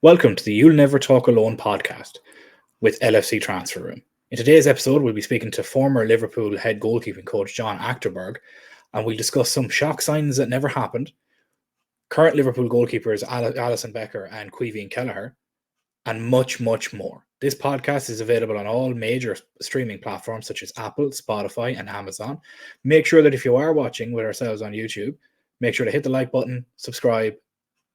Welcome to the You'll Never Talk Alone podcast with LFC Transfer Room. In today's episode, we'll be speaking to former Liverpool head goalkeeping coach John Achterberg, and we'll discuss some shock signings that never happened, current Liverpool goalkeepers Alisson Becker and Caoimhin Kelleher, and much, much more. This podcast is available on all major streaming platforms such as Apple, Spotify, and Amazon. Make sure that if you are watching with ourselves on YouTube, make sure to hit the like button, subscribe,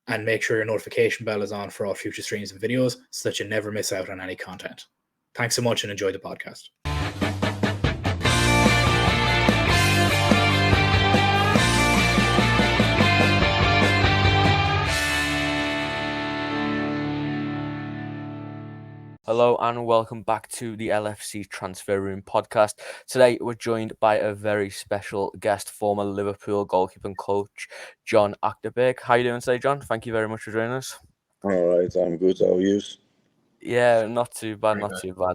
and make sure your notification bell is on for all future streams and videos so that you never miss out on any content. Thanks so much and enjoy the podcast. Hello and welcome back to the LFC Transfer Room podcast. Today we're joined by a very special guest, former Liverpool goalkeeping coach John Achterberg. How are you doing today, John? Thank you very much for joining us. All right, I'm good. How are you? Yeah, not too bad.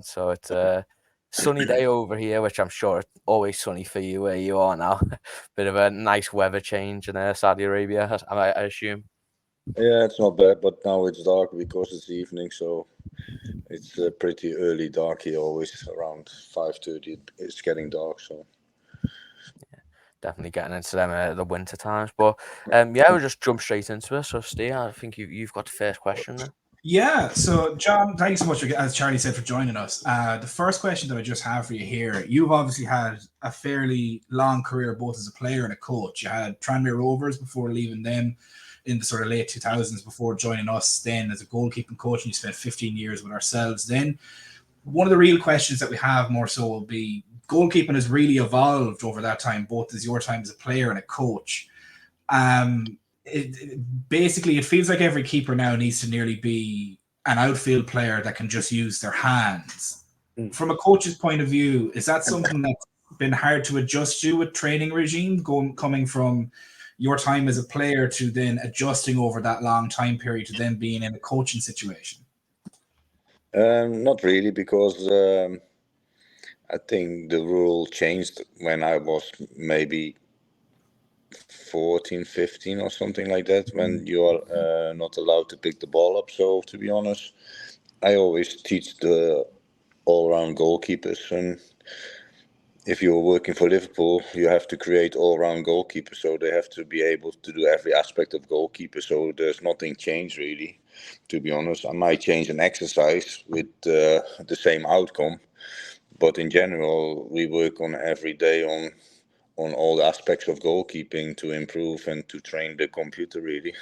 So it's a sunny day over here, which I'm sure it's always sunny for you where you are now. Bit of a nice weather change in Saudi Arabia, I assume. Yeah, it's not bad, but now it's dark because it's evening, so it's pretty early dark here. Always around 5:30, it's getting dark. So yeah, definitely getting into them the winter times. But we'll just jump straight into it. So, Steve, I think you've got the first question then. Yeah, so John, thanks so much, as Charlie said, for joining us. The first question that I just have for you here, you've obviously had a fairly long career both as a player and a coach. You had Tranmere Rovers before leaving them in the sort of late 2000s before joining us then as a goalkeeping coach, and you spent 15 years with ourselves then. One of the real questions that we have more so will be, goalkeeping has really evolved over that time, both as your time as a player and a coach. It feels like every keeper now needs to nearly be an outfield player that can just use their hands. From a coach's point of view, is that something that's been hard to adjust to with training regime, coming from your time as a player to then adjusting over that long time period to then being in a coaching situation? not really, because I think the rule changed when I was maybe 14, 15 or something like that, when you are not allowed to pick the ball up. So to be honest, I always teach the all-round goalkeepers, and if you're working for Liverpool, you have to create all-round goalkeepers, so they have to be able to do every aspect of goalkeeper. So there's nothing changed really, to be honest. I might change an exercise with the same outcome, but in general, we work on every day on all the aspects of goalkeeping to improve and to train the computer really.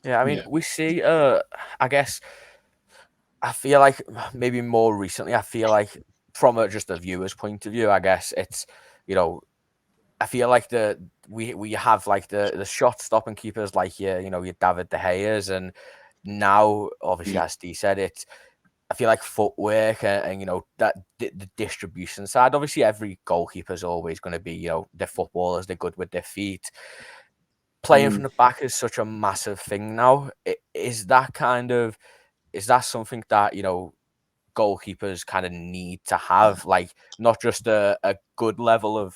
Yeah, I mean, we see, I guess, I feel like maybe more recently, from just a viewer's point of view, I guess it's, I feel like we have like the shot stopping keepers like your David De Gea's, and now obviously as Steve said, I feel like footwork and that the distribution side. Obviously, every goalkeeper is always going to be they're footballers, they're good with their feet. Playing from the back is such a massive thing now. Is that something that goalkeepers kind of need to have, like not just a good level of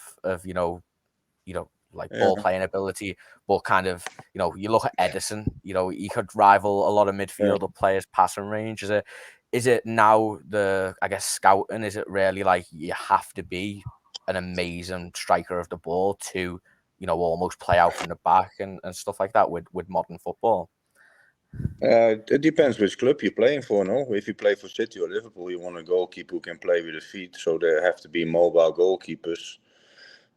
like ball playing ability, but kind of you look at Ederson, he could rival a lot of midfielder players' passing range. Is it now scouting? Is it really like you have to be an amazing striker of the ball to almost play out from the back and stuff like that with modern football? It depends which club you're playing for. No, if you play for City or Liverpool, you want a goalkeeper who can play with the feet. So there have to be mobile goalkeepers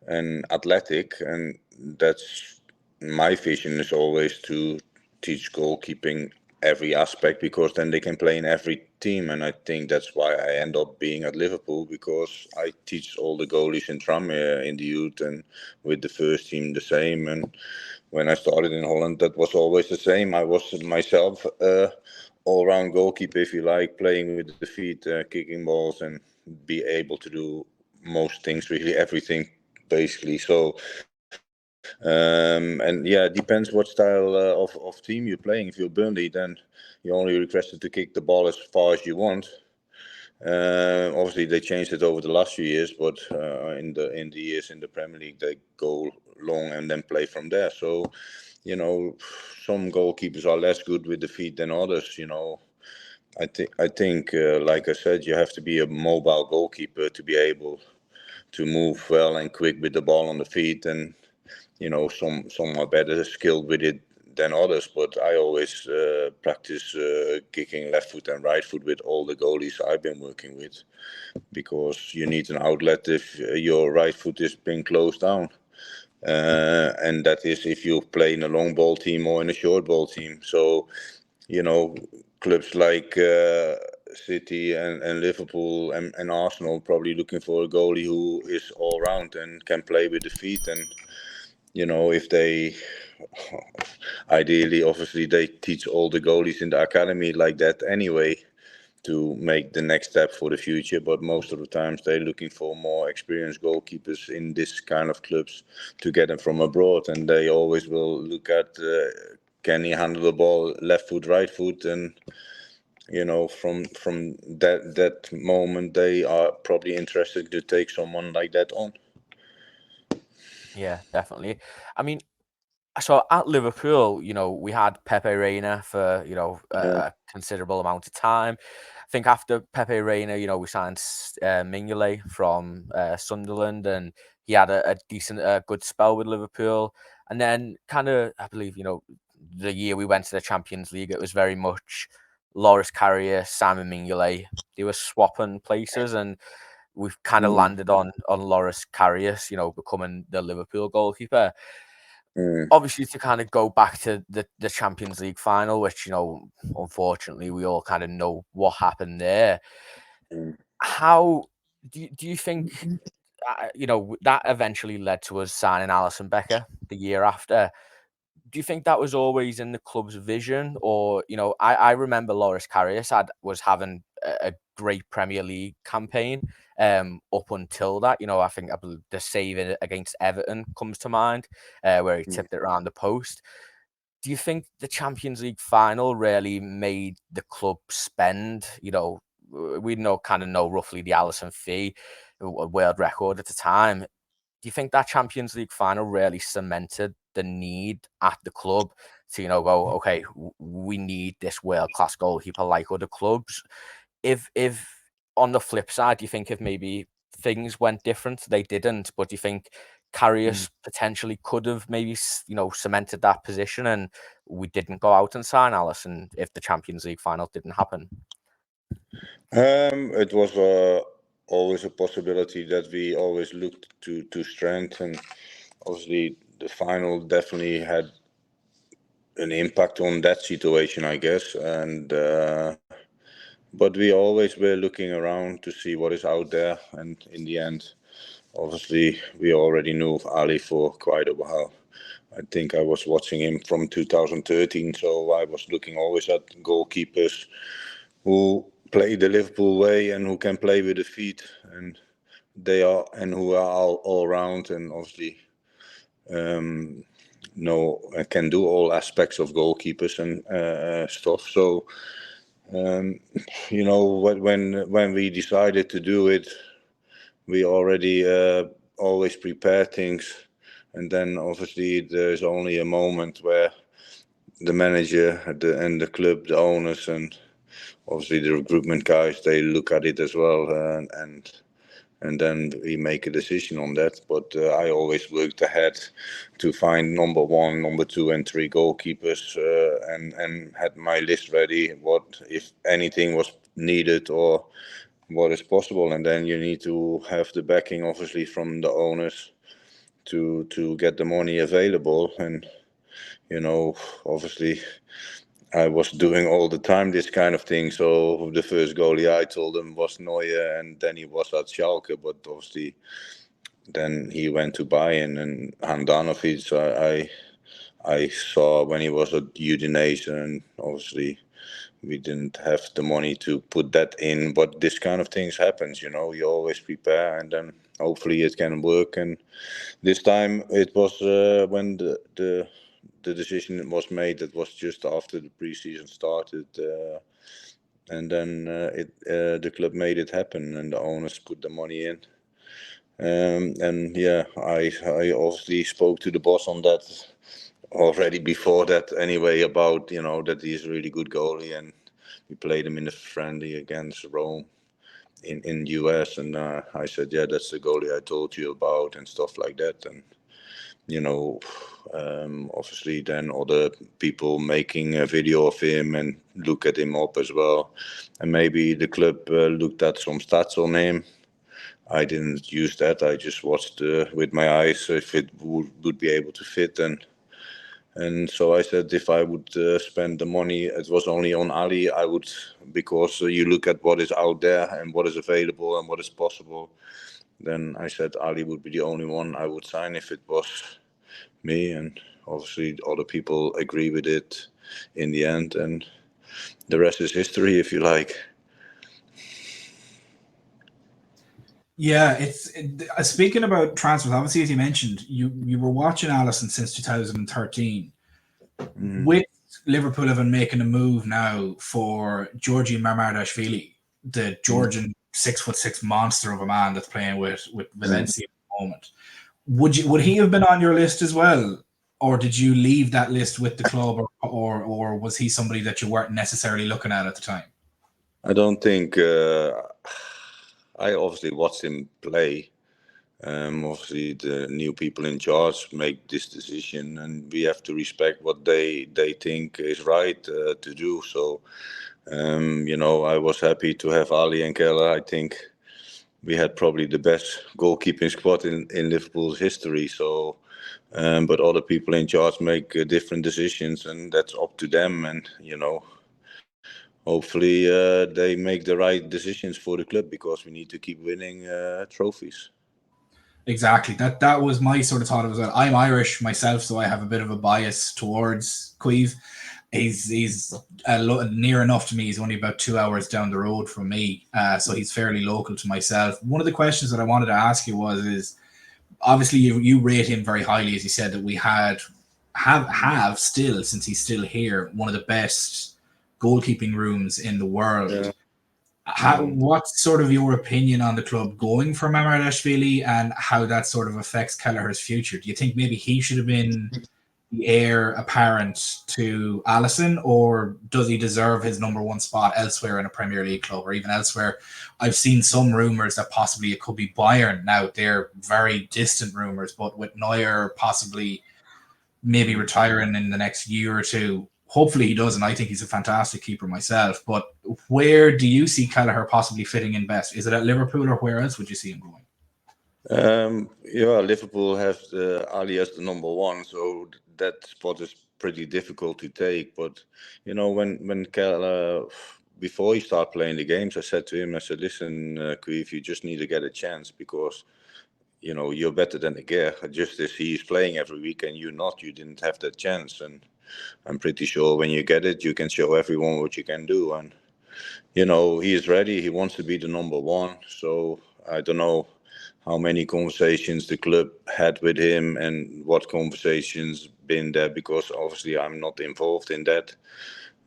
and athletic, and that's my vision is always to teach goalkeeping every aspect, because then they can play in every team. And I think that's why I end up being at Liverpool, because I teach all the goalies in Tranmere in the youth and with the first team the same. And when I started in Holland, that was always the same. I was myself all-round goalkeeper, if you like, playing with the feet, kicking balls, and be able to do most things, really everything basically. So and yeah, it depends what style of team you're playing. If you're Burnley, then you're only requested to kick the ball as far as you want. Obviously they changed it over the last few years, but in the years in the Premier League they go long and then play from there. So some goalkeepers are less good with the feet than others. I think, like I said, you have to be a mobile goalkeeper to be able to move well and quick with the ball on the feet. And some are better skilled with it than others. But I always practice kicking left foot and right foot with all the goalies I've been working with, because you need an outlet if your right foot is being closed down. And that is if you play in a long ball team or in a short ball team. So, clubs like City and Liverpool and Arsenal probably looking for a goalie who is all round and can play with the feet. And, if they, ideally, obviously, they teach all the goalies in the academy like that anyway, to make the next step for the future. But most of the times they're looking for more experienced goalkeepers in this kind of clubs to get them from abroad, and they always will look at can he handle the ball left foot, right foot, and from that moment they are probably interested to take someone like that on. Yeah, definitely. I mean, so at Liverpool, we had Pepe Reina for, a considerable amount of time. I think after Pepe Reina, we signed Mignolet from Sunderland, and he had a decent, good spell with Liverpool. And then kind of, I believe, the year we went to the Champions League, it was very much Loris Karius, Simon Mignolet. They were swapping places, and we've kind of landed on Loris Karius, becoming the Liverpool goalkeeper. Obviously, to kind of go back to the Champions League final, which, unfortunately, we all kind of know what happened there. How do you think, that eventually led to us signing Alisson Becker the year after? Do you think that was always in the club's vision? Or, I remember Loris Karius was having a great Premier League campaign up until that. I think the save against Everton comes to mind, where he tipped it around the post. Do you think the Champions League final really made the club spend? We know roughly the Alisson fee, a world record at the time. Do you think that Champions League final really cemented the need at the club to, go, okay, we need this world-class goalkeeper like other clubs? If on the flip side, do you think if maybe things went different, they didn't, but do you think Karius potentially could have maybe, cemented that position, and we didn't go out and sign Alisson if the Champions League final didn't happen? It was always a possibility that we always looked to strength, and obviously the final definitely had an impact on that situation, I guess. And but we always were looking around to see what is out there, and in the end, obviously, we already knew Ali for quite a while. I think I was watching him from 2013, so I was looking always at goalkeepers who play the Liverpool way and who can play with the feet, and who are all round, and obviously can do all aspects of goalkeepers and stuff. So when we decided to do it, we already always prepare things, and then obviously there's only a moment where the manager and the club, the owners, and obviously the recruitment guys, they look at it as well, and then we make a decision on that. But I always worked ahead to find number 1, number 2, and 3 goalkeepers, and had my list ready, what if anything was needed or what is possible. And then you need to have the backing, obviously, from the owners to get the money available. And obviously I was doing all the time this kind of thing. So the first goalie I told him was Neuer, and then he was at Schalke, but obviously then he went to Bayern. And Handanovic I saw when he was at Udinese, and obviously we didn't have the money to put that in. But this kind of things happens, you always prepare, and then hopefully it can work. And this time it was when the decision was made, it was just after the preseason started, and then the club made it happen, and the owners put the money in. And yeah, I obviously spoke to the boss on that already before that anyway about, that he's a really good goalie, and we played him in the friendly against Rome in US, and I said, yeah, that's the goalie I told you about and stuff like that. And obviously then other people making a video of him and look at him up as well, and maybe the club looked at some stats on him. I didn't use that. I just watched with my eyes if it would be able to fit, and so I said if I would spend the money, it was only on Ali. I would, because you look at what is out there and what is available and what is possible. Then I said Ali would be the only one I would sign if it was me, and obviously other people agree with it in the end, and the rest is history, if you like. Yeah, speaking about transfers. Obviously, as you mentioned, you were watching Alisson since 2013. With Liverpool having making a move now for Georgian Mamadashvili, the Georgian 6'6" monster of a man that's playing with Valencia at the moment. Would he have been on your list as well, or did you leave that list with the club, or was he somebody that you weren't necessarily looking at the time? I don't think. I obviously watched him play. Obviously, the new people in charge make this decision, and we have to respect what they think is right to do. So, I was happy to have Ali and Kelleher. I think we had probably the best goalkeeping squad in Liverpool's history. So, but other people in charge make different decisions, and that's up to them. And hopefully they make the right decisions for the club, because we need to keep winning trophies. Exactly. That was my sort of thought as well. I'm Irish myself, so I have a bit of a bias towards Caoimhin. He's near enough to me. He's only about 2 hours down the road from me, so he's fairly local to myself. One of the questions that I wanted to ask you is obviously you rate him very highly, as you said, that we have still, since he's still here, one of the best goalkeeping rooms in the world. Yeah. What's sort of your opinion on the club going for Mamadashvili, and how that sort of affects Kelleher's future? Do you think maybe he should have been the heir apparent to Alisson, or does he deserve his number one spot elsewhere in a Premier League club or even elsewhere? I've seen some rumours that possibly it could be Bayern. Now, they're very distant rumours, but with Neuer possibly maybe retiring in the next year or two, hopefully he does, and I think he's a fantastic keeper myself. But where do you see Kelleher possibly fitting in best? Is it at Liverpool, or where else would you see him going? Liverpool have Ali as the number one, so that spot is pretty difficult to take. But when Kelleher, before he started playing the games, I said to him, listen, Caoimhin, you just need to get a chance, because you're better than the guy. Just as he's playing every week and you're not, you didn't have that chance. And I'm pretty sure when you get it, you can show everyone what you can do. And he is ready. He wants to be the number one. So I don't know how many conversations the club had with him and what conversations been there, because obviously I'm not involved in that.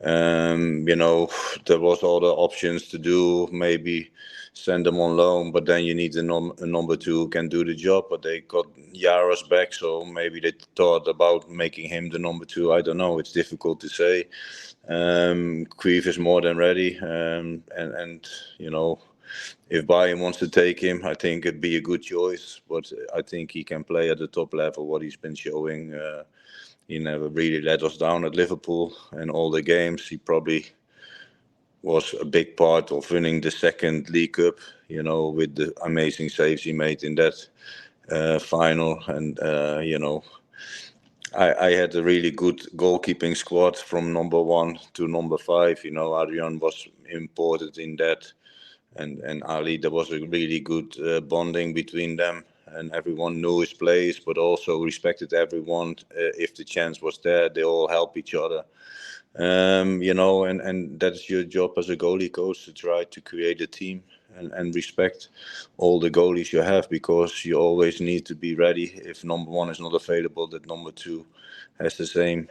There was other options to do, maybe send them on loan, but then you need a number two who can do the job. But they got Yaros back, so maybe they thought about making him the number two. I don't know. It's difficult to say. Caoimhin is more than ready, and if Bayern wants to take him, I think it'd be a good choice. But I think he can play at the top level. What he's been showing, he never really let us down at Liverpool, and all the games he probably was a big part of winning the second League Cup, with the amazing saves he made in that final. And, I had a really good goalkeeping squad from number 1 to number 5. Adrian was important in that. And Ali, there was a really good bonding between them. And everyone knew his place, but also respected everyone. If the chance was there, they all help each other. And that's your job as a goalie coach, to try to create a team and respect all the goalies you have, because you always need to be ready. If number 1 is not available, that number 2 has the same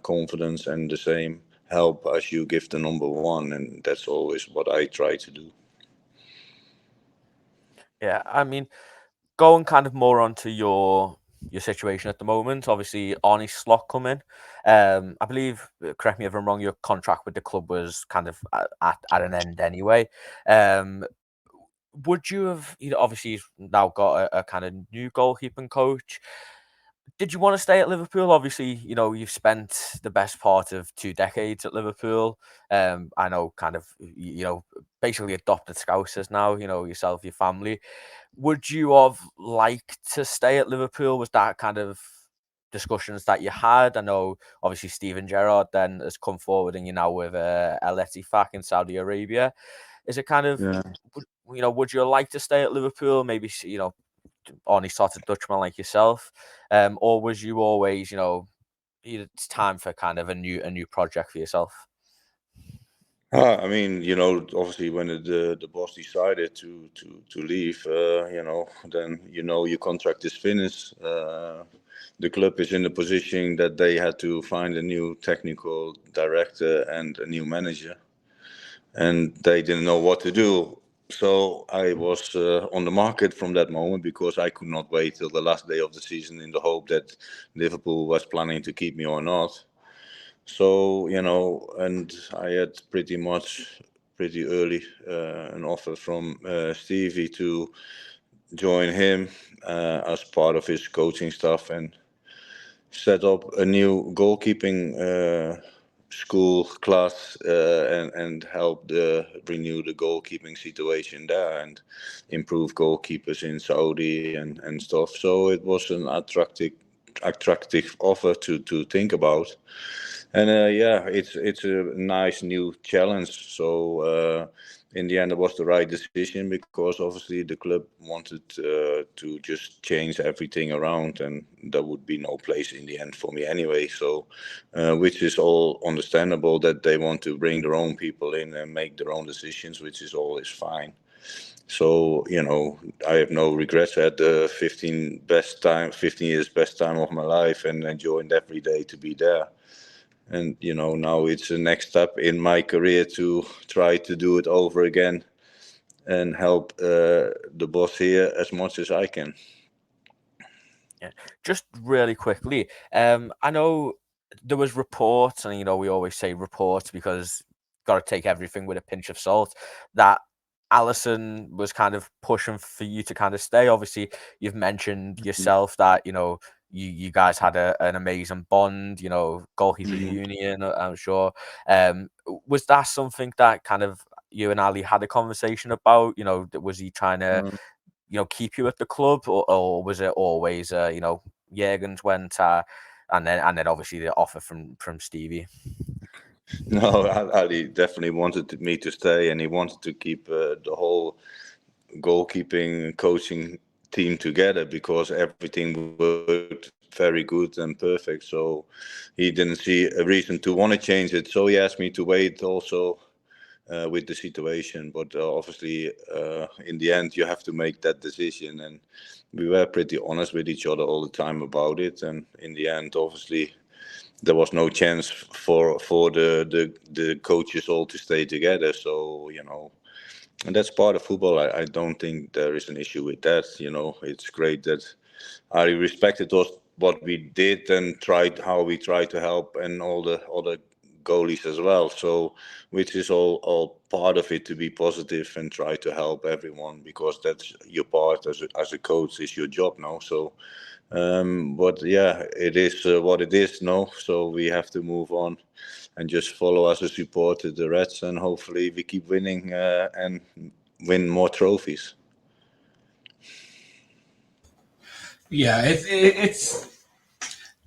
confidence and the same help as you give the number 1. And that's always what I try to do. Yeah, I mean, going kind of more onto your your situation at the moment. Obviously, Arne Slot come in. I believe, correct me if I'm wrong, your contract with the club was kind of at an end anyway. Would you have, obviously you've now got a kind of new goalkeeping coach. Did you want to stay at Liverpool? Obviously, you've spent the best part of 2 decades at Liverpool. I know, kind of, basically adopted Scousers now, yourself, your family. Would you have liked to stay at Liverpool? Was that kind of discussions that you had? I know, obviously, Steven Gerrard then has come forward and you're now with Al-Ettifaq in Saudi Arabia. Is it kind of, would you like to stay at Liverpool? Maybe, Arne sort of Dutchman like yourself, or was you always, it's time for kind of a new project for yourself? I mean, obviously when the boss decided to leave, then your contract is finished. The club is in the position that they had to find a new technical director and a new manager, and they didn't know what to do. So I was on the market from that moment because I could not wait till the last day of the season in the hope that Liverpool was planning to keep me or not. So, and I had pretty early an offer from Stevie to join him as part of his coaching staff and set up a new goalkeeping school class and help renew the goalkeeping situation there and improve goalkeepers in Saudi and stuff. So it was an attractive offer to think about. And it's a nice new challenge. So in the end, it was the right decision because obviously the club wanted to just change everything around, and there would be no place in the end for me anyway. So, which is all understandable that they want to bring their own people in and make their own decisions, which is always fine. So, I have no regrets. I had the 15 years best time of my life and enjoyed every day to be there. And, now it's the next step in my career to try to do it over again and help the boss here as much as I can. Yeah, just really quickly, I know there was reports, and we always say reports because got to take everything with a pinch of salt, that Alisson was kind of pushing for you to kind of stay. Obviously, you've mentioned yourself that you guys had an amazing bond, goalkeeper union, I'm sure. Was that something that kind of you and Ali had a conversation about? Was he trying to keep you at the club, or was it always Jurgen's went and then obviously the offer from Stevie? No, Ali definitely wanted me to stay, and he wanted to keep the whole goalkeeping coaching team together because everything worked very good and perfect. So he didn't see a reason to want to change it. So he asked me to wait also with the situation. But obviously, in the end, you have to make that decision. And we were pretty honest with each other all the time about it. And in the end, obviously, there was no chance for the coaches all to stay together. So, and that's part of football. I don't think there is an issue with that. It's great that I respected what we did and how we tried to help and all the other goalies as well. So, which is all part of it, to be positive and try to help everyone, because that's your part as a coach, is your job now. So, but yeah, it is what it is now. So we have to move on and just follow as a supporter the Reds, and hopefully we keep winning and win more trophies. Yeah,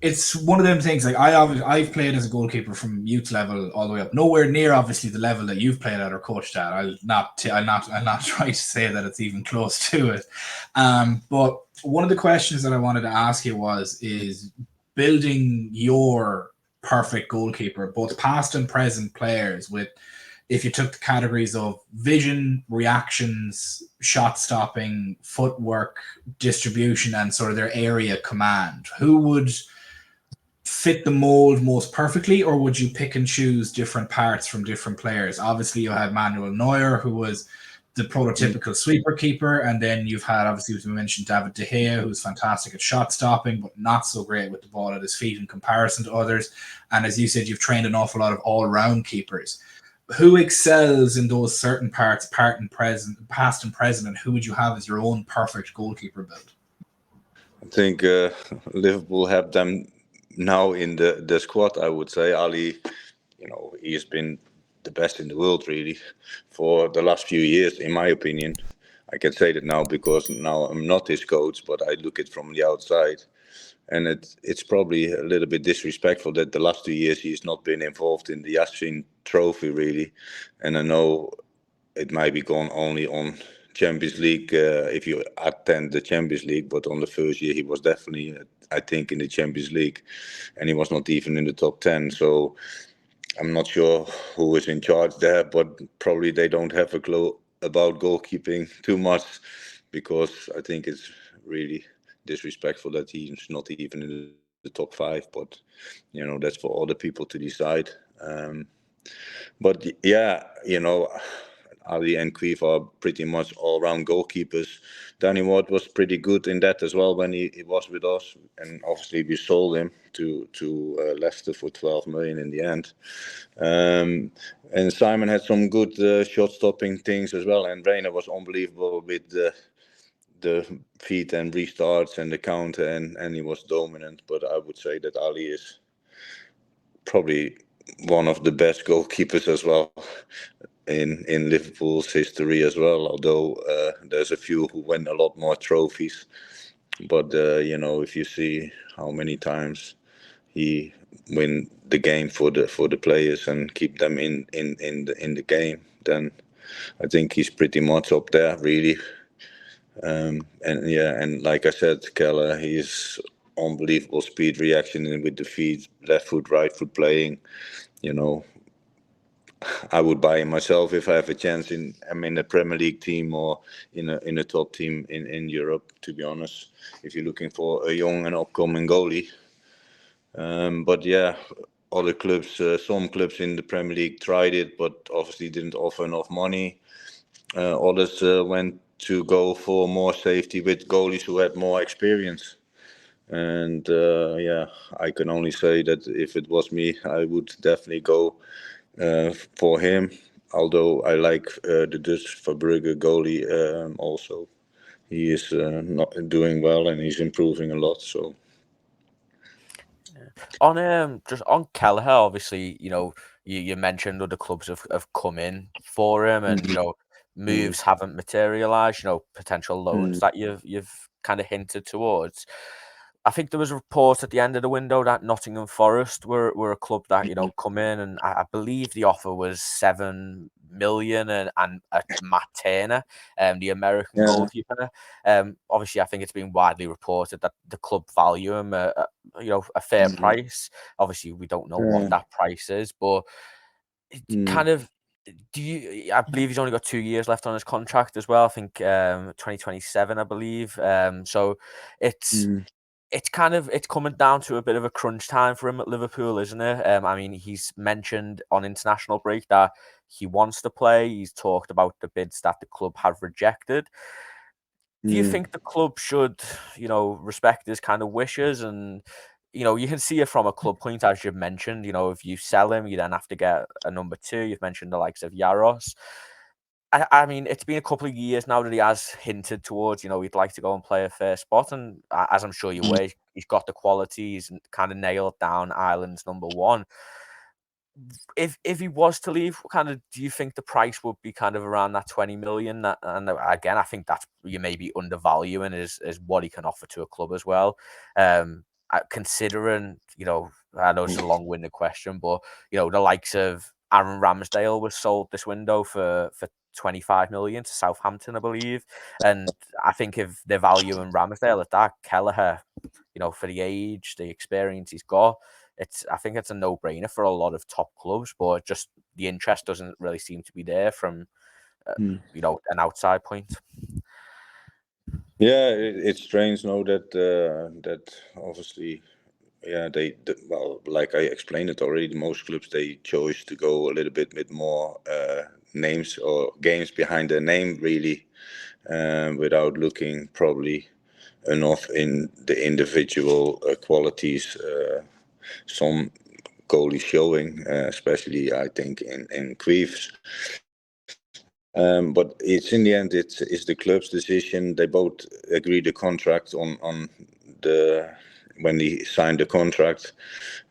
it's one of them things. Like I've played as a goalkeeper from youth level all the way up, nowhere near obviously the level that you've played at or coached at. I'll not try to say that it's even close to it. But one of the questions that I wanted to ask you is building your perfect goalkeeper, both past and present players, with, if you took the categories of vision, reactions, shot stopping, footwork, distribution, and sort of their area command, who would fit the mold most perfectly, or would you pick and choose different parts from different players? Obviously, you had Manuel Neuer, who was the prototypical sweeper keeper, and then you've had, obviously, as we mentioned, David De Gea, who's fantastic at shot stopping, but not so great with the ball at his feet in comparison to others. And as you said, you've trained an awful lot of all-round keepers. Who excels in those certain parts, past and present, and who would you have as your own perfect goalkeeper build? I think Liverpool have them now in the squad. I would say Ali, he's been the best in the world really for the last few years, in my opinion. I can say that now because now I'm not his coach, but I look at it from the outside, and it's probably a little bit disrespectful that the last 2 years he's not been involved in the Yashin Trophy really. And I know it might be gone only on Champions League if you attend the Champions League, but on the first year he was definitely, I think, in the Champions League, and he was not even in the top 10. So I'm not sure who is in charge there, but probably they don't have a clue about goalkeeping too much, because I think it's really disrespectful that he's not even in the top 5. But that's for other people to decide. But yeah, Ali and Queef are pretty much all-round goalkeepers. Danny Ward was pretty good in that as well when he was with us, and obviously we sold him to Leicester for 12 million in the end. And Simon had some good shot-stopping things as well, and Reina was unbelievable with the feet and restarts and the counter, and he was dominant. But I would say that Ali is probably one of the best goalkeepers as well in Liverpool's history as well, although there's a few who win a lot more trophies. But if you see how many times he win the game for the players and keep them in the game, then I think he's pretty much up there really. And like I said, Kelleher, he's unbelievable speed, reaction with the feet, left foot, right foot playing. I would buy him myself if I have a chance in a Premier League team or in a top team in Europe, to be honest, if you're looking for a young and upcoming goalie. But yeah, other clubs, some clubs in the Premier League tried it, but obviously didn't offer enough money. Others went to go for more safety with goalies who had more experience. And I can only say that if it was me, I would definitely go for him. Although I like the Dutch Verbrugge goalie also. He is not doing well and he's improving a lot. So on just on Kelleher, obviously, you mentioned other clubs have come in for him, and moves haven't materialized. Potential loans that you've kind of hinted towards. I think there was a report at the end of the window that Nottingham Forest were a club that come in, and I believe the offer was 7 million, and Matt Turner, the American goalkeeper. Obviously, I think it's been widely reported that the club value him a fair price. Obviously, we don't know what that price is, but kind of. I believe he's only got 2 years left on his contract as well. I think 2027, I believe. So it's coming down to a bit of a crunch time for him at Liverpool, isn't it? He's mentioned on international break that he wants to play. He's talked about the bids that the club have rejected. Do you think the club should, respect his kind of wishes? And, you can see it from a club point, as you've mentioned. If you sell him, you then have to get a number 2. You've mentioned the likes of Yaros. It's been a couple of years now that he has hinted towards, he'd like to go and play a fair spot. And as I'm sure you're aware, he's got the qualities and kind of nailed down Ireland's number 1. If he was to leave, do you think the price would be kind of around that 20 million? And again, I think that's you may be undervaluing is what he can offer to a club as well. Considering, I know it's a long-winded question, but the likes of Aaron Ramsdale was sold this window for 25 million to Southampton, I believe. And I think if they're valuing Ramsdale at that, Kelleher, for the age, the experience he's got, I think it's a no-brainer for a lot of top clubs, but just the interest doesn't really seem to be there from an outside point. Yeah, it's strange now that obviously, well, like I explained it already, most clubs they chose to go a little bit with more names or games behind their name really, without looking probably enough in the individual qualities some goalies showing, especially I think in Queefs. But it's in the end, it's the club's decision. They both agree the contract on the when they signed the contract,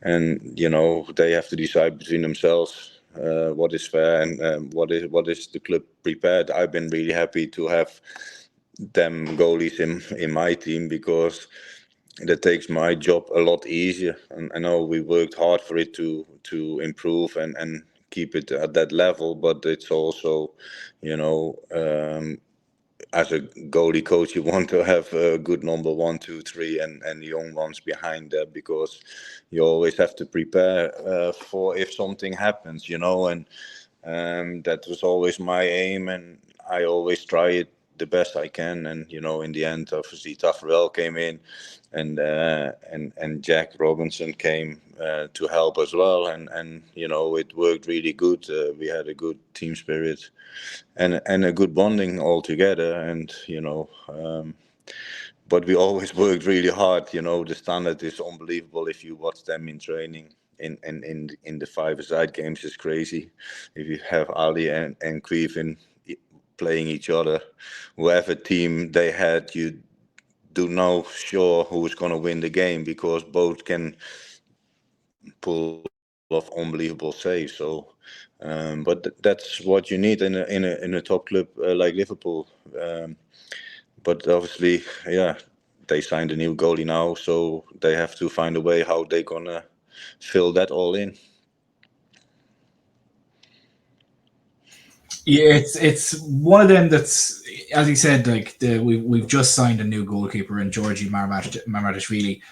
and they have to decide between themselves what is fair and what is the club prepared. I've been really happy to have them goalies in my team, because that takes my job a lot easier. And I know we worked hard for it to improve and keep it at that level, but it's also, as a goalie coach, you want to have a good number 1, 2, 3, and the young ones behind that, because you always have to prepare for if something happens, and that was always my aim, and I always try it the best I can. And in the end, obviously Taffarel came in, and Jack Robinson came to help as well, and it worked really good. We had a good team spirit and a good bonding all together, and but we always worked really hard. The standard is unbelievable if you watch them in training. In the five-a-side games is crazy. If you have Ali and Caoimhin playing each other, whoever team they had, you do know sure who's going to win the game, because both can pull off unbelievable saves. So, but that's what you need in a top club like Liverpool. But obviously, yeah, they signed a new goalie now, so they have to find a way how they're gonna fill that all in. Yeah, it's one of them that's, as you said, like we've just signed a new goalkeeper in Georgi Mamadashvili.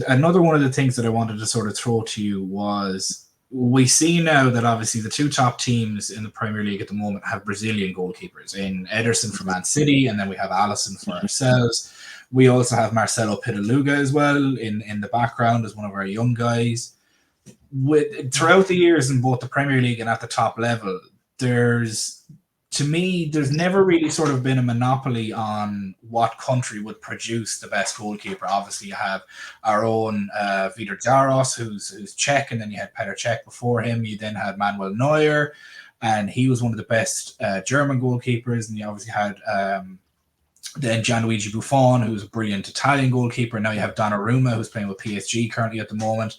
Another one of the things that I wanted to sort of throw to you was, we see now that obviously the two top teams in the Premier League at the moment have Brazilian goalkeepers, in Ederson for Man City, and then we have Alisson for ourselves. We also have Marcelo Pitaluga as well in the background as one of our young guys. Throughout the years in both the Premier League and at the top level, there's never really sort of been a monopoly on what country would produce the best goalkeeper. Obviously, you have our own Vidar Daros, who's Czech, and then you had Petr Cech before him. You then had Manuel Neuer, and he was one of the best German goalkeepers. And you obviously had then Gianluigi Buffon, who's a brilliant Italian goalkeeper. Now you have Donnarumma, who's playing with PSG currently at the moment.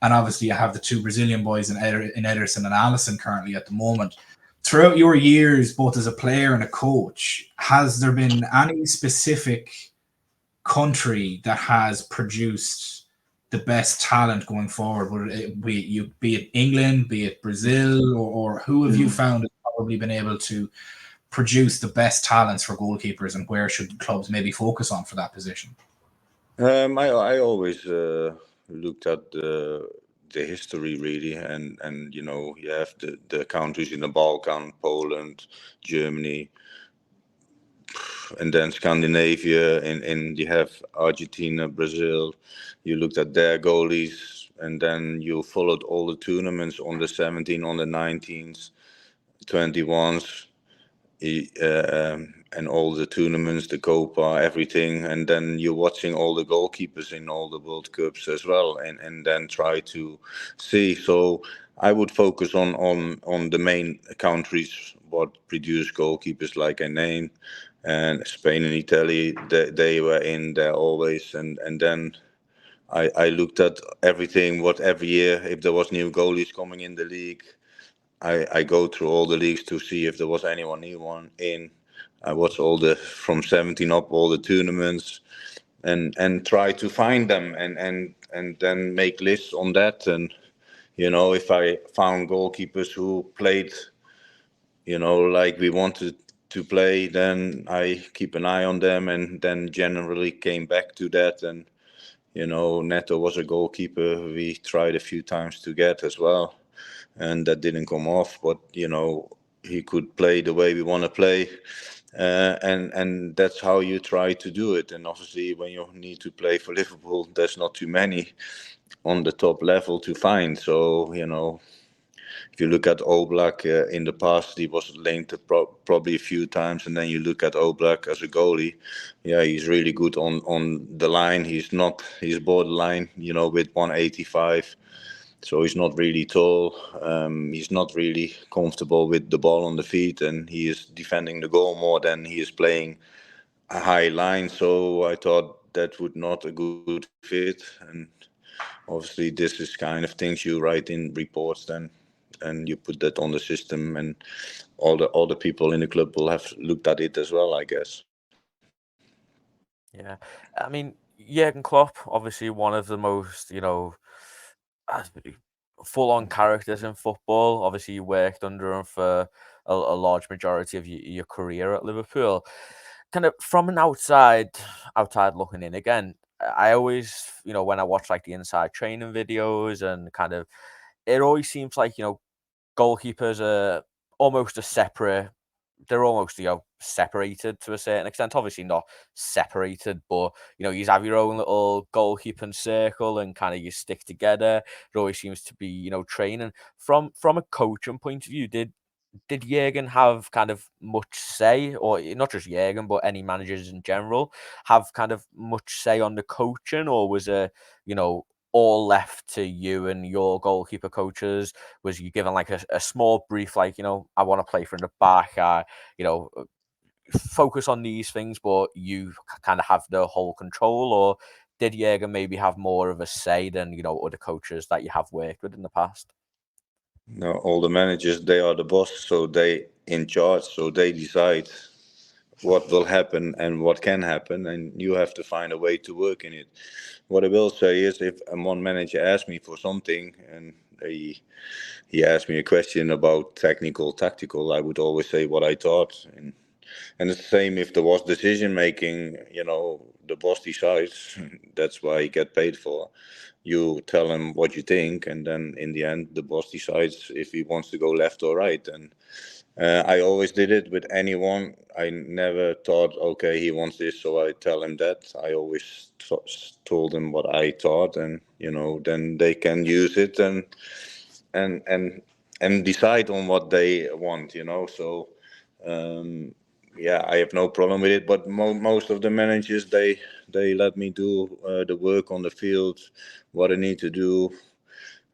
And obviously you have the two Brazilian boys in Ederson and Alisson currently at the moment. Throughout your years, both as a player and a coach, has there been any specific country that has produced the best talent going forward? Would it be it England, be it Brazil, or who have you found has probably been able to produce the best talents for goalkeepers, and where should clubs maybe focus on for that position? I always looked at the history really, and you have the countries in the Balkan, Poland, Germany, and then Scandinavia, and you have Argentina, Brazil. You looked at their goalies, and then you followed all the tournaments on the 17, on the 19s, 21s, and all the tournaments, the Copa, everything. And then you're watching all the goalkeepers in all the World Cups as well, and then try to see. So I would focus on the main countries what produce goalkeepers, like I named, and Spain and Italy. They were in there always, and then I looked at everything. What every year, if there was new goalies coming in the league, I go through all the leagues to see if there was anyone new one in. I watch from 17 up, all the tournaments, and try to find them, and then make lists on that. And if I found goalkeepers who played, like we wanted to play, then I keep an eye on them, and then generally came back to that. And Neto was a goalkeeper we tried a few times to get as well, and that didn't come off. But he could play the way we want to play, and that's how you try to do it. And obviously, when you need to play for Liverpool, there's not too many on the top level to find. So if you look at Oblak in the past, he was linked probably a few times, and then you look at Oblak as a goalie. Yeah, he's really good on the line. He's borderline, with 185. So he's not really tall. He's not really comfortable with the ball on the feet, and he is defending the goal more than he is playing a high line. So I thought that would not a good fit. And obviously, this is kind of things you write in reports then, and you put that on the system, and all the people in the club will have looked at it as well, I guess. Yeah, I mean, Jurgen Klopp, obviously one of the most, full-on characters in football. Obviously, you worked under him for a large majority of your career at Liverpool. Kind of from an outside looking in again, I always, when I watch like the inside training videos and kind of, it always seems like, goalkeepers are almost a separate. They're almost, separated to a certain extent. Obviously not separated, but you have your own little goalkeeping circle and kind of you stick together. It always seems to be, training. From a coaching point of view, did Jurgen have kind of much say, or not just Jurgen, but any managers in general, have kind of much say on the coaching, or was it, all left to you and your goalkeeper coaches? Was you given like a small brief, like, I want to play from the back, focus on these things, but you kind of have the whole control? Or did Jurgen maybe have more of a say than, other coaches that you have worked with in the past? No, all the managers, they are the boss, so they in charge, so they decide what will happen and what can happen, and you have to find a way to work in it. What I will say is, if one manager asks me for something and he asked me a question about tactical, I would always say what I thought. And it's the same if there was decision making, the boss decides. That's why you get paid for. You tell him what you think, and then in the end, the boss decides if he wants to go left or right. And I always did it with anyone. I never thought, okay, he wants this, so I tell him that. I always told him what I thought, and then they can use it and decide on what they want. So. Yeah, I have no problem with it, but most of the managers, they let me do the work on the field, what I need to do.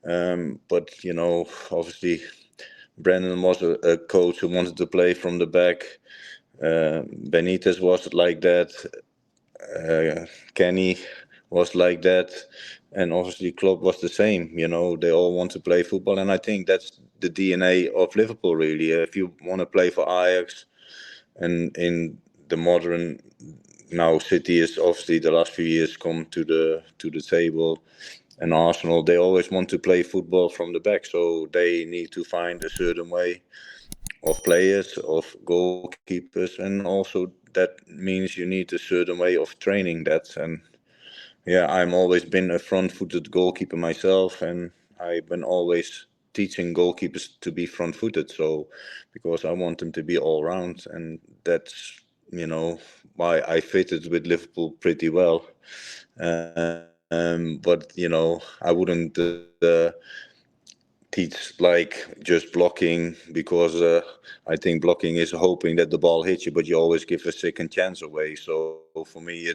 But obviously, Brendan was a coach who wanted to play from the back. Benitez was like that. Kenny was like that, and obviously Klopp was the same. They all want to play football, and I think that's the DNA of Liverpool. Really, if you want to play for Ajax. And in the modern now, City is obviously the last few years come to the table, and Arsenal, they always want to play football from the back, so they need to find a certain way of players, of goalkeepers, and also that means you need a certain way of training that. And yeah, I'm always been a front-footed goalkeeper myself, and I've been always teaching goalkeepers to be front-footed. So, because I want them to be all-round, and that's why I fitted with Liverpool pretty well. But I wouldn't teach like just blocking, because I think blocking is hoping that the ball hits you, but you always give a second chance away. So for me,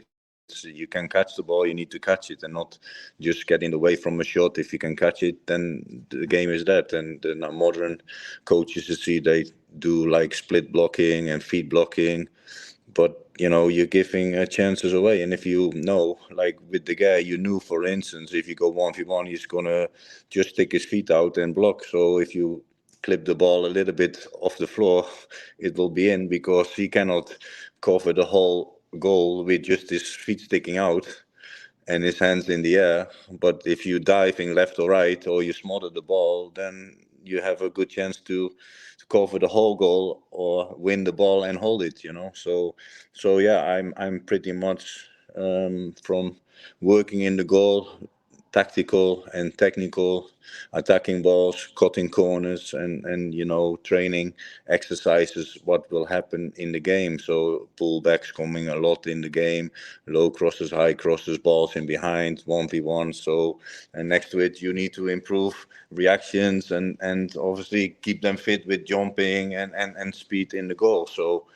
you can catch the ball, you need to catch it, and not just get in the way from a shot. If you can catch it, then the game is that. And the modern coaches, you see, they do like split blocking and feet blocking, but you're giving chances away. And if like with the guy, you knew, for instance, if you go 1v1, he's gonna just stick his feet out and block. So if you clip the ball a little bit off the floor, it will be in, because he cannot cover the whole goal with just his feet sticking out and his hands in the air. But if you diving left or right, or you smother the ball, then you have a good chance to cover the whole goal or win the ball and hold it. So yeah, I'm pretty much from working in the goal, tactical and technical, attacking balls, cutting corners, and training exercises what will happen in the game. So pullbacks coming a lot in the game, low crosses, high crosses, balls in behind, 1v1. So, and next to it, you need to improve reactions and obviously keep them fit with jumping and speed in the goal. So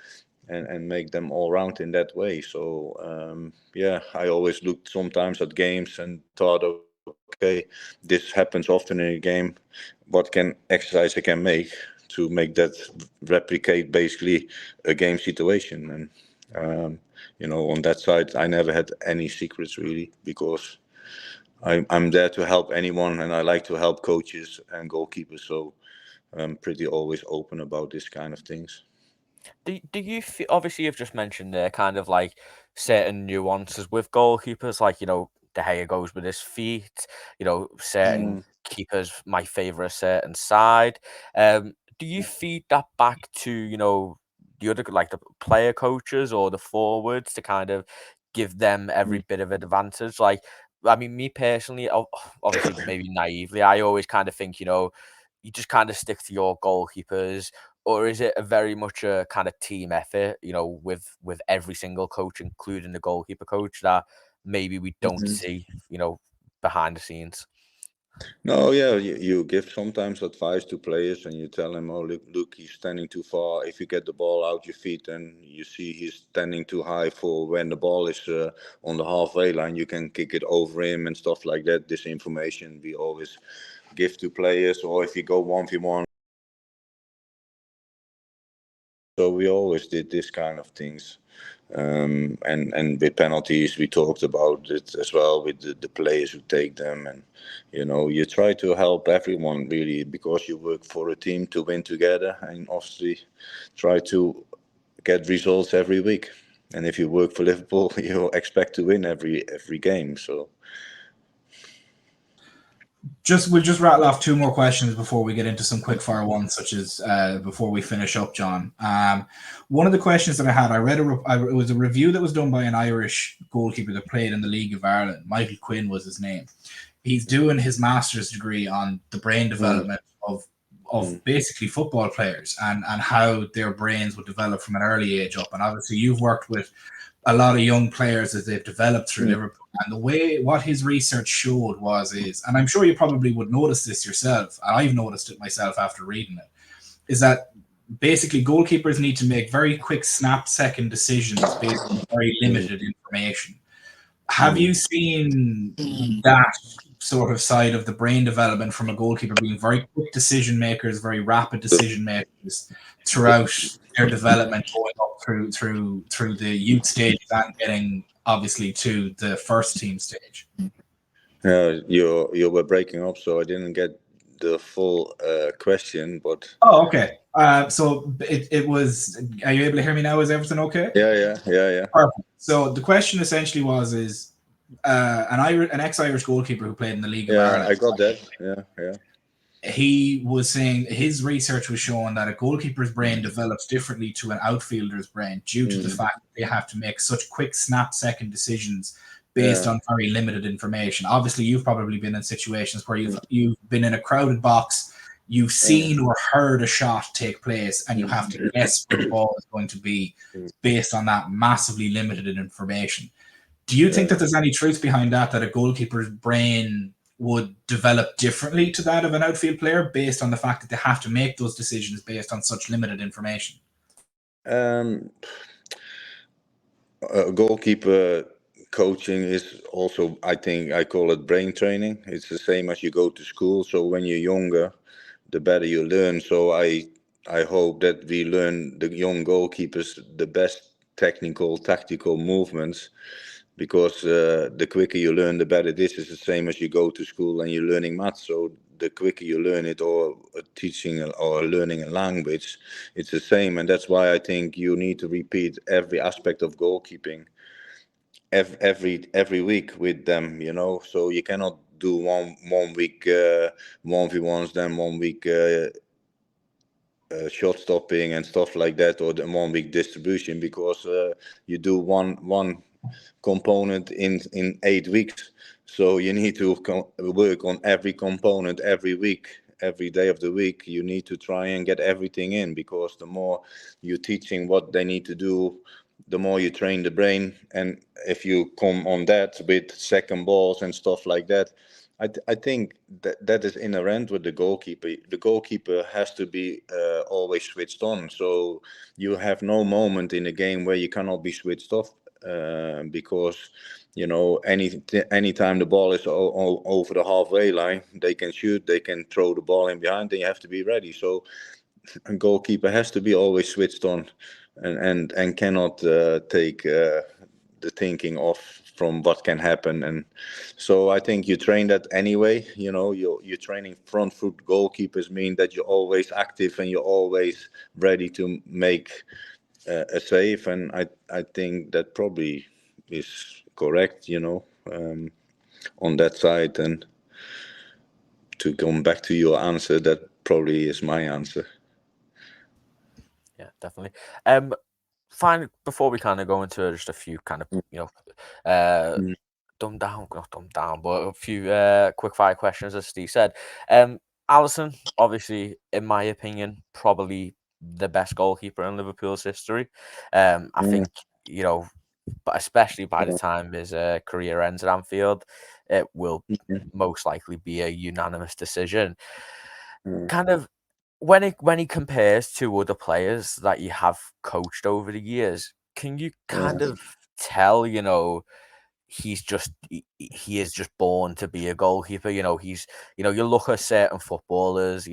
and make them all round in that way. So I always looked sometimes at games and thought, okay, this happens often in a game. What can exercise I can make to make that replicate basically a game situation? And on that side, I never had any secrets really, because I'm there to help anyone, and I like to help coaches and goalkeepers. So I'm pretty always open about this kind of things. Do you feel, obviously you've just mentioned there kind of like certain nuances with goalkeepers, like, De Gea goes with his feet, certain keepers might favour a certain side. Do you feed that back to, the other, like the player coaches or the forwards, to kind of give them every bit of advantage? Like, I mean, me personally, obviously maybe naively, I always kind of think, you just kind of stick to your goalkeepers. Or is it a very much a kind of team effort, with every single coach, including the goalkeeper coach, that maybe we don't see, behind the scenes? No, yeah, you give sometimes advice to players, and you tell them, oh, look, he's standing too far. If you get the ball out your feet and you see he's standing too high for when the ball is on the halfway line, you can kick it over him and stuff like that. This information we always give to players. Or if you go 1v1. So we always did this kind of things. And with penalties, we talked about it as well with the players who take them. And, you try to help everyone really, because you work for a team to win together, and obviously try to get results every week. And if you work for Liverpool, you expect to win every game. So. We'll just rattle off two more questions before we get into some quick fire ones, such as before we finish up, John. One of the questions that I had, I read it was a review that was done by an Irish goalkeeper that played in the League of Ireland. Michael Quinn was his name. He's doing his master's degree on the brain development of basically football players and how their brains would develop from an early age up. And obviously you've worked with a lot of young players as they've developed through Liverpool. And what his research showed and I'm sure you probably would notice this yourself, and I've noticed it myself after reading it, is that basically goalkeepers need to make very quick snap-second decisions based on very limited information. Have you seen that sort of side of the brain development from a goalkeeper, being very quick decision makers, very rapid decision makers throughout their development, going up through the youth stages and getting obviously to the first team stage? You were breaking up, so I didn't get the full question, but okay. So it was. Are you able to hear me now? Is everything okay? Yeah. Perfect. So the question essentially is an ex-Irish goalkeeper who played in the League of Ireland. I got that. Yeah. He was saying his research was showing that a goalkeeper's brain develops differently to an outfielder's brain due to the fact that they have to make such quick snap-second decisions based on very limited information. Obviously, you've probably been in situations where you've been in a crowded box, you've seen or heard a shot take place, and you have to guess where the ball is going to be based on that massively limited information. Do you think that there's any truth behind that a goalkeeper's brain would develop differently to that of an outfield player based on the fact that they have to make those decisions based on such limited information? Goalkeeper coaching is also, I think, I call it brain training. It's the same as you go to school. So when you're younger, the better you learn. So I hope that we learn, the young goalkeepers, the best tactical movements, because the quicker you learn, the better. This is the same as you go to school and you're learning maths. So the quicker you learn it, or teaching or learning a language, it's the same. And that's why I think you need to repeat every aspect of goalkeeping every week with them, so you cannot do one week 1v1s, then 1 week shot stopping and stuff like that, or the 1 week distribution, because you do one component in 8 weeks. So you need to work on every component every week, every day of the week. You need to try and get everything in, because the more you're teaching what they need to do, the more you train the brain. And if you come on that with second balls and stuff like that, I think that is inherent with the goalkeeper. The goalkeeper has to be always switched on. So you have no moment in the game where you cannot be switched off, because anytime the ball is over the halfway line, they can shoot, they can throw the ball in behind, then you have to be ready. So a goalkeeper has to be always switched on, and cannot take the thinking off from what can happen. And so I think you train that anyway. You're training front foot goalkeepers, mean that you're always active and you're always ready to make a save. And I think that probably is correct, on that side. And to come back to your answer, that probably is my answer. Yeah, definitely. Fine. Before we kind of go into just a few kind of not dumbed down, but a few quick fire questions, as Steve said. Alisson, obviously, in my opinion, probably the best goalkeeper in Liverpool's history. I think but especially by the time his career ends at Anfield, it will most likely be a unanimous decision. Kind of when he compares to other players that you have coached over the years, can you kind of tell, he is just born to be a goalkeeper? He's, you look at certain footballers,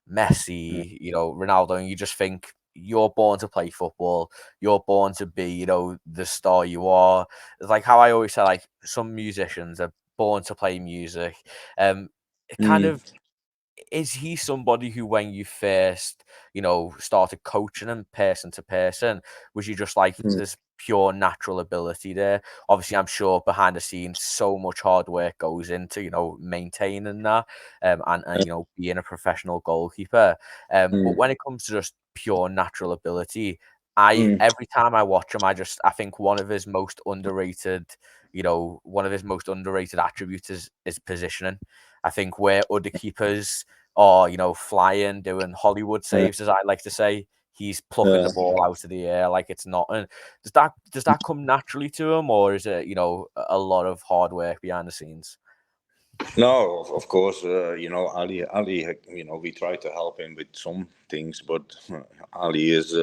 Messi, Ronaldo, and you just think you're born to play football. You're born to be, the star you are. It's like how I always say, like some musicians are born to play music. Kind of, is he somebody who, when you first, started coaching him person to person, was you just like, this pure natural ability there? Obviously, I'm sure behind the scenes, so much hard work goes into, maintaining that, and being a professional goalkeeper. But when it comes to just pure natural ability, every time I watch him, I think one of his most underrated attributes is positioning. I think where other keepers are, flying, doing Hollywood saves, as I like to say, he's plucking the ball out of the air like it's nothing. Does that come naturally to him, or is it, a lot of hard work behind the scenes? No, of course, Ali, we try to help him with some things, but Ali is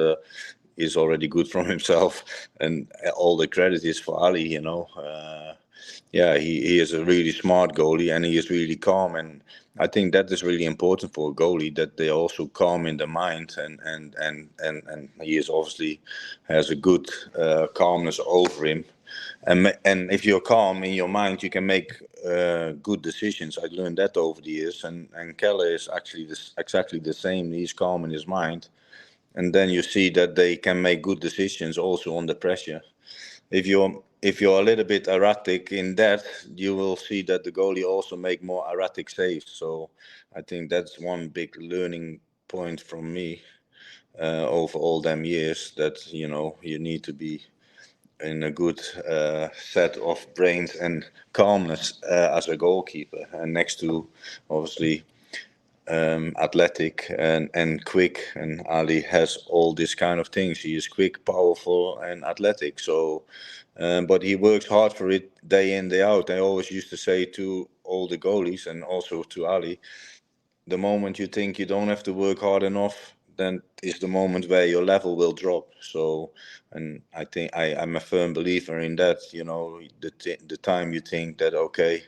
already good from himself, and all the credit is for Ali. He is a really smart goalie, and he is really calm, and I think that is really important for a goalie, that they are also calm in the mind, and he is obviously has a good calmness over him. And if you're calm in your mind, you can make good decisions. I learned that over the years, and Kelleher is actually exactly the same. He's calm in his mind, and then you see that they can make good decisions also under pressure. If you're a little bit erratic in that, you will see that the goalie also make more erratic saves. So I think that's one big learning point from me over all them years, that you need to be in a good set of brains and calmness as a goalkeeper, and next to obviously athletic and quick. And Ali has all these kind of things. He is quick, powerful, and athletic. So but he works hard for it day in, day out. I always used to say to all the goalies, and also to Ali, the moment you think you don't have to work hard enough, then is the moment where your level will drop. So, and I think I'm a firm believer in that. The time you think that, okay,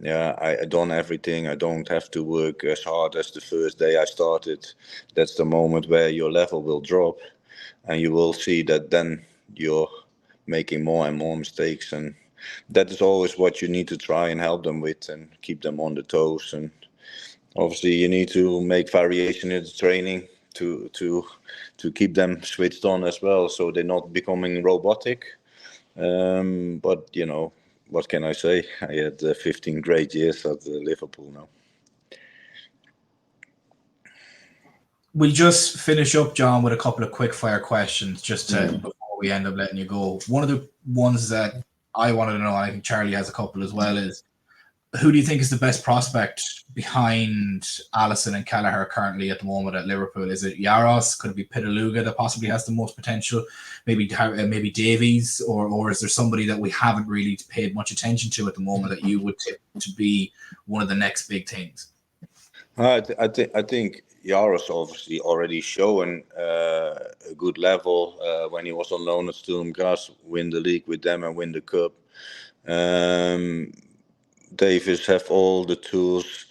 yeah, I done everything, I don't have to work as hard as the first day I started, that's the moment where your level will drop, and you will see that then you're making more and more mistakes. And that is always what you need to try and help them with, and keep them on the toes. And obviously you need to make variation in the training to keep them switched on as well, so they're not becoming robotic. But what can I say? I had 15 great years at Liverpool now. We'll just finish up, John, with a couple of quick fire questions, just to before we end up letting you go. One of the ones that I wanted to know, and I think Charlie has a couple as well, is who do you think is the best prospect behind Alisson and Kelleher currently at the moment at Liverpool? Is it Yaros? Could it be Pitaluga that possibly has the most potential? Maybe Davies, or is there somebody that we haven't really paid much attention to at the moment that you would tip to be one of the next big things? I think Yaros obviously already showing a good level when he was on loan at Sturm Graz, win the league with them and win the cup. Davies have all the tools.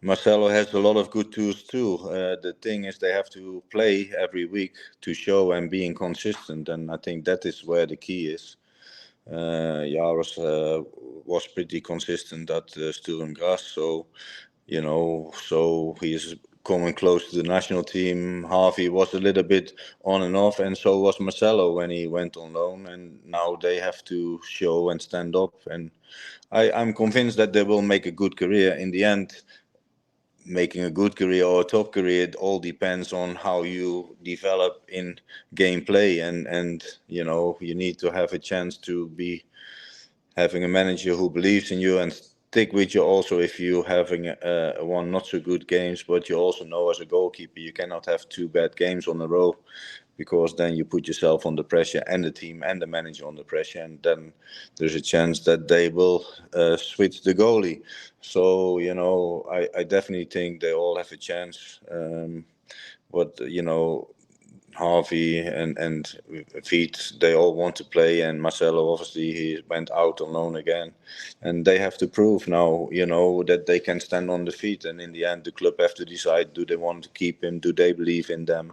Marcelo has a lot of good tools too. The thing is they have to play every week to show and being consistent, and I think that is where the key is. Yaros was pretty consistent at Sturm Graz, so he is coming close to the national team. Harvey was a little bit on and off, and so was Marcelo when he went on loan, and now they have to show and stand up, and I'm convinced that they will make a good career. In the end, making a good career or a top career, it all depends on how you develop in gameplay, and you need to have a chance to be having a manager who believes in you and stick with you. Also, if you having one not so good games, but you also know as a goalkeeper you cannot have 2 bad games on a row, because then you put yourself under pressure and the team and the manager under pressure, and then there's a chance that they will switch the goalie. So I definitely think they all have a chance, but Harvey and Feet, they all want to play, and Marcelo obviously he went out on loan again, and they have to prove now that they can stand on the feet, and in the end the club have to decide, do they want to keep him, do they believe in them,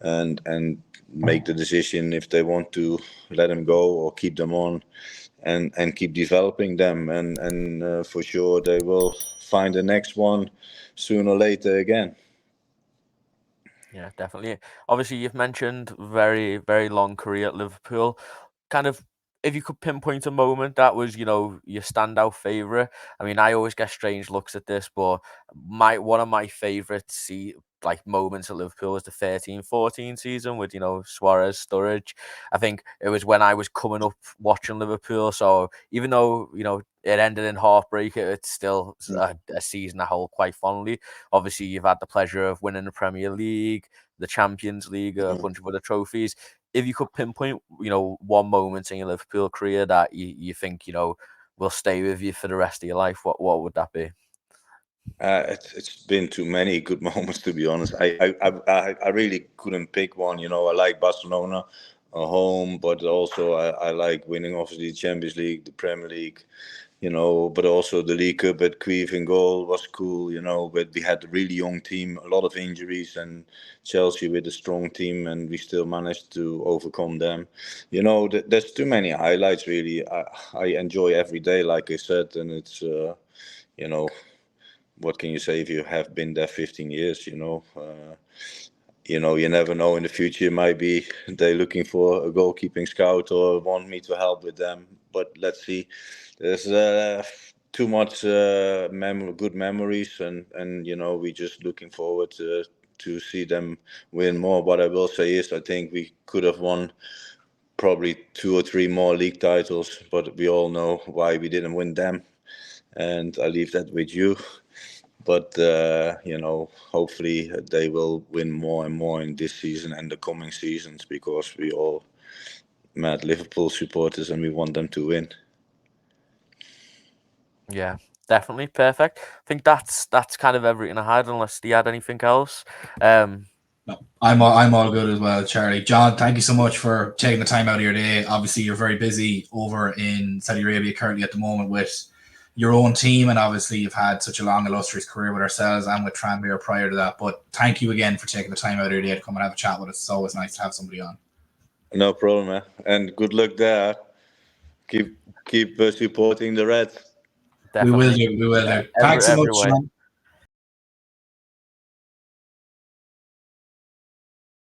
and make the decision if they want to let him go or keep them on and keep developing them, and for sure they will find the next one sooner or later again. Yeah, definitely. Obviously, you've mentioned very, very long career at Liverpool. Kind of, if you could pinpoint a moment that was, your standout favourite. I mean, I always get strange looks at this, but one of my favourite moments at Liverpool was the 13-14 season with, Suarez, Sturridge. I think it was when I was coming up watching Liverpool. So even though, it ended in heartbreak, it's still a season I hold quite fondly. Obviously, you've had the pleasure of winning the Premier League, the Champions League, a bunch of other trophies. If you could pinpoint, one moment in your Liverpool career that you think, will stay with you for the rest of your life, what would that be? It's been too many good moments, to be honest. I really couldn't pick one. I like Barcelona at home, but also I like winning obviously the Champions League, the Premier League, but also the League Cup at Caoimhin goal was cool, but we had a really young team, a lot of injuries, and Chelsea with a strong team, and we still managed to overcome them. There's too many highlights, really. I enjoy every day, like I said, and it's, what can you say if you have been there 15 years, you never know, in the future might be they looking for a goalkeeping scout or want me to help with them, but let's see. There's too much good memories, and we just looking forward to see them win more. What I will say is I think we could have won probably 2 or 3 more league titles, but we all know why we didn't win them, and I leave that with you. But hopefully they will win more and more in this season and the coming seasons, because we all mad Liverpool supporters and we want them to win. Yeah, definitely perfect. I think that's kind of everything I had, unless you had anything else. No, I'm all good as well, Charlie. John, thank you so much for taking the time out of your day. Obviously, you're very busy over in Saudi Arabia currently at the moment with your own team, and obviously you've had such a long, illustrious career with ourselves and with Tranmere prior to that. But thank you again for taking the time out of your day to come and have a chat with us. It's always nice to have somebody on. No problem, man. And good luck there. Keep supporting the Reds. Definitely. We will do. Thanks so much, John.